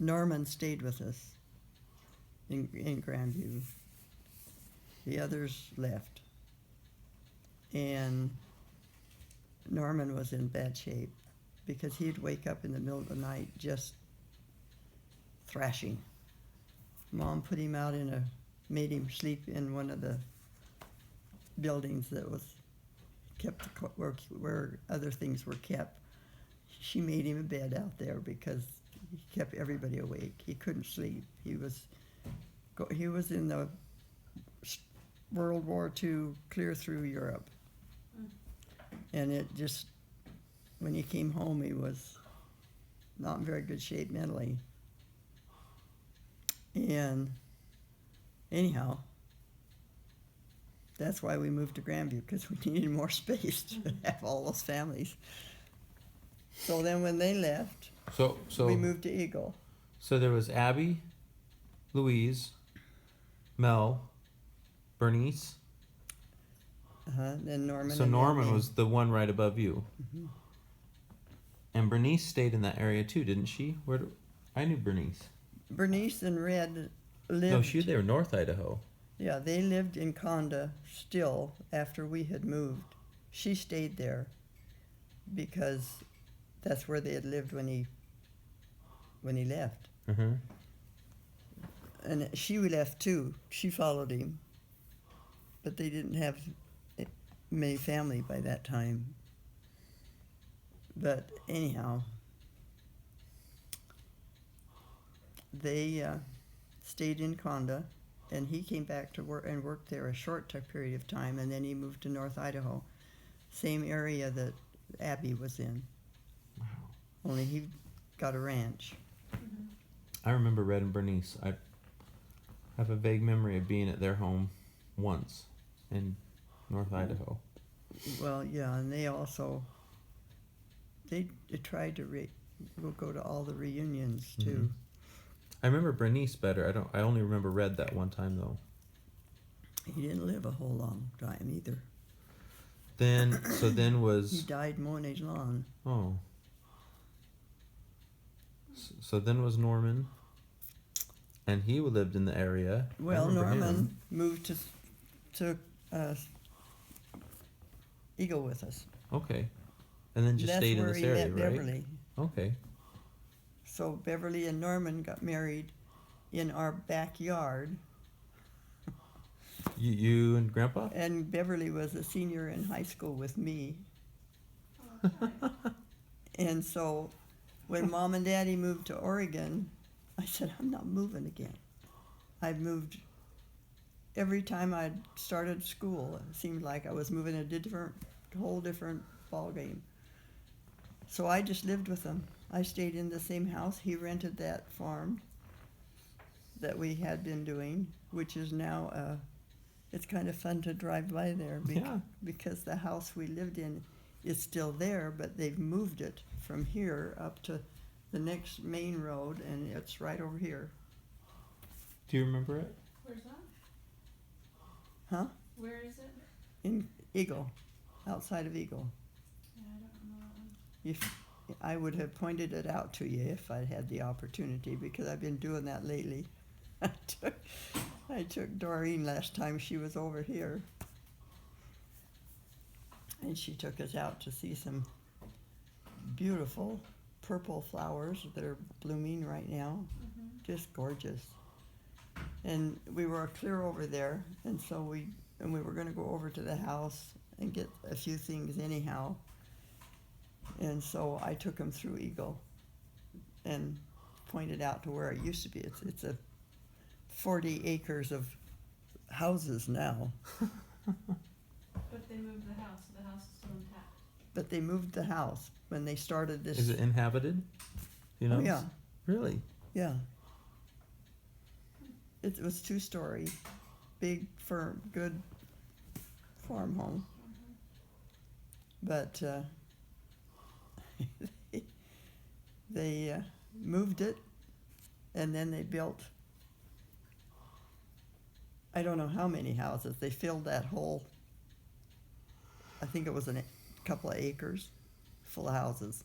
Norman stayed with us in Grandview. The others left. And Norman was in bad shape because he'd wake up in the middle of the night just thrashing. Mom put him out made him sleep in one of the buildings that was kept where other things were kept. She made him a bed out there because he kept everybody awake. He couldn't sleep. He was in the World War II, clear through Europe. And it just, when he came home, he was not in very good shape mentally. And anyhow, that's why we moved to Grandview, because we needed more space to have all those families. So then when they left, So we moved to Eagle. So there was Abby, Louise, Mel, Bernice. Then Norman. So and Norman Emily. was the one right above you. Mm-hmm. And Bernice stayed in that area too, didn't she? I knew Bernice. Bernice and Red lived. No, they were North Idaho. Yeah, they lived in Conda still after we had moved. She stayed there because that's where they had lived when he left. Mm-hmm. And she left too. She followed him. But they didn't have many family by that time. But anyhow, they stayed in Conda, and he came back to work and worked there a short period of time, and then he moved to North Idaho, same area that Abby was in. Wow. Only he got a ranch. I remember Red and Bernice. I have a vague memory of being at their home once in North Idaho. Well, yeah, and they also they tried to we'll go to all the reunions too. Mm-hmm. I remember Bernice better. I only remember Red that one time though. He didn't live a whole long time either. Then was He died mowing his lawn. Oh. So then was Norman, and he lived in the area. Well, Norman moved to Eagle with us. Okay, and then just That's stayed in where this he area, met right? Beverly. Okay. So Beverly and Norman got married in our backyard. You and Grandpa? And Beverly was a senior in high school with me. And so when Mom and Daddy moved to Oregon, I said, I'm not moving again. I've moved every time I started school. It seemed like I was moving a whole different ball game. So I just lived with them. I stayed in the same house. He rented that farm that we had been doing, which is now, it's kind of fun to drive by there because the house we lived in is still there, but they've moved it from here up to the next main road, and it's right over here. Do you remember it? Where's that? Huh? Where is it? In Eagle, outside of Eagle. Yeah, I don't know that one. I would have pointed it out to you if I'd had the opportunity, because I've been doing that lately. I took Doreen last time she was over here, and she took us out to see some beautiful purple flowers that are blooming right now. Mm-hmm. Just gorgeous. And we were clear over there, and so we were going to go over to the house and get a few things anyhow. And so I took him through Eagle and pointed out to where it used to be. It's a 40 acres of houses now. But they moved the house, so the house is still intact. But they moved the house when they started this. Is it inhabited? You know? Oh, yeah. Really? Yeah. It was 2-story, big, firm, good farm home. But they moved it, and then they built, I don't know how many houses. They filled that whole, I think it was a couple of acres full of houses.